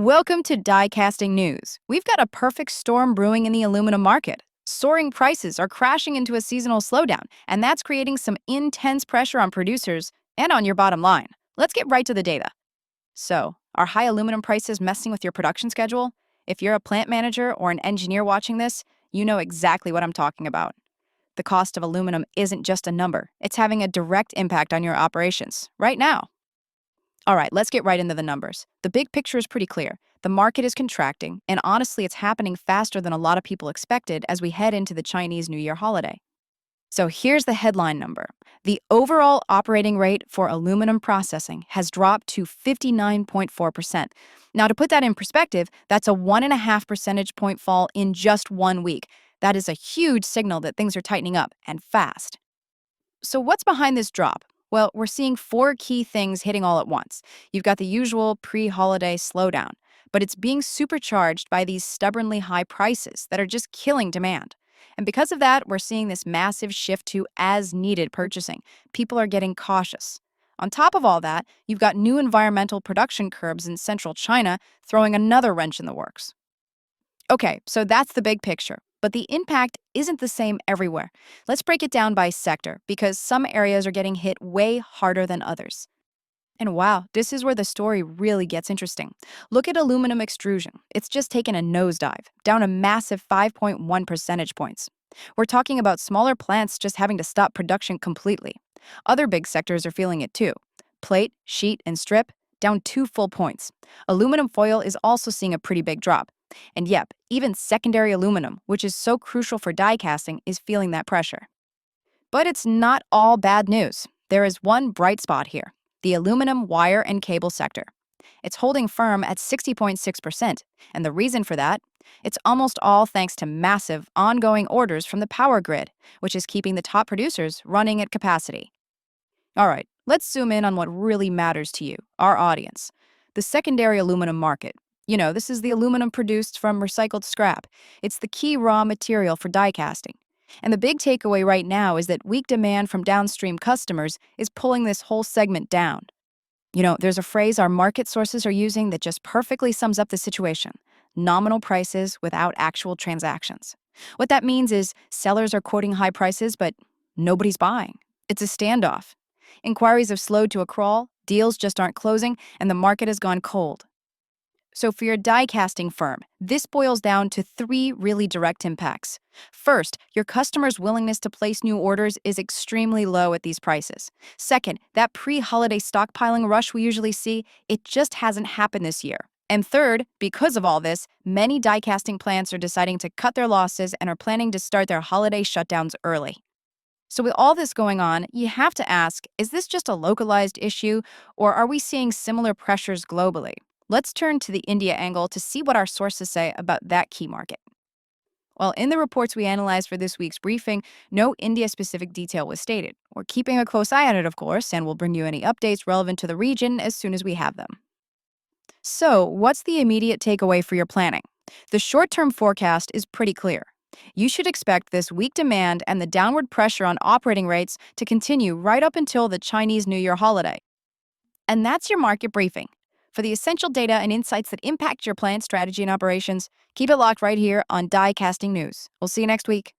Welcome to Die Casting News. We've got a perfect storm brewing in the aluminum market. Soaring prices are crashing into a seasonal slowdown, and that's creating some intense pressure on producers and on your bottom line. Let's get right to the data. So, are high aluminum prices messing with your production schedule? If you're a plant manager or an engineer watching this, you know exactly what I'm talking about. The cost of aluminum isn't just a number, it's having a direct impact on your operations right now. All right, let's get right into the numbers. The big picture is pretty clear. The market is contracting, and honestly, it's happening faster than a lot of people expected as we head into the Chinese New Year holiday. So here's the headline number. The overall operating rate for aluminum processing has dropped to 59.4%. Now, to put that in perspective, that's a 1.5 percentage point fall in just 1 week. That is a huge signal that things are tightening up, and fast. So what's behind this drop? Well, we're seeing four key things hitting all at once. You've got the usual pre-holiday slowdown, but it's being supercharged by these stubbornly high prices that are just killing demand. And because of that, we're seeing this massive shift to as-needed purchasing. People are getting cautious. On top of all that, you've got new environmental production curbs in central China throwing another wrench in the works. Okay, so that's the big picture. But the impact isn't the same everywhere. Let's break it down by sector because some areas are getting hit way harder than others. And wow, this is where the story really gets interesting. Look at aluminum extrusion. It's just taken a nosedive, down a massive 5.1 percentage points. We're talking about smaller plants just having to stop production completely. Other big sectors are feeling it too. Plate, sheet, and strip, down 2 full points. Aluminum foil is also seeing a pretty big drop. And yep, even secondary aluminum, which is so crucial for die casting, is feeling that pressure. But it's not all bad news. There is one bright spot here, the aluminum wire and cable sector. It's holding firm at 60.6%, and the reason for that? It's almost all thanks to massive, ongoing orders from the power grid, which is keeping the top producers running at capacity. All right, let's zoom in on what really matters to you, our audience. The secondary aluminum market. This is the aluminum produced from recycled scrap. It's the key raw material for die casting. And the big takeaway right now is that weak demand from downstream customers is pulling this whole segment down. There's a phrase our market sources are using that just perfectly sums up the situation: nominal prices without actual transactions. What that means is sellers are quoting high prices, but nobody's buying. It's a standoff. Inquiries have slowed to a crawl, deals just aren't closing, and the market has gone cold. So for your die casting firm, this boils down to 3 really direct impacts. First, your customers' willingness to place new orders is extremely low at these prices. Second, that pre-holiday stockpiling rush we usually see, it just hasn't happened this year. And third, because of all this, many die casting plants are deciding to cut their losses and are planning to start their holiday shutdowns early. So with all this going on, you have to ask, is this just a localized issue, or are we seeing similar pressures globally? Let's turn to the India angle to see what our sources say about that key market. Well, in the reports we analyzed for this week's briefing, no India-specific detail was stated. We're keeping a close eye on it, of course, and we'll bring you any updates relevant to the region as soon as we have them. So, what's the immediate takeaway for your planning? The short-term forecast is pretty clear. You should expect this weak demand and the downward pressure on operating rates to continue right up until the Chinese New Year holiday. And that's your market briefing. For the essential data and insights that impact your plant strategy and operations, keep it locked right here on Die Casting News. We'll see you next week.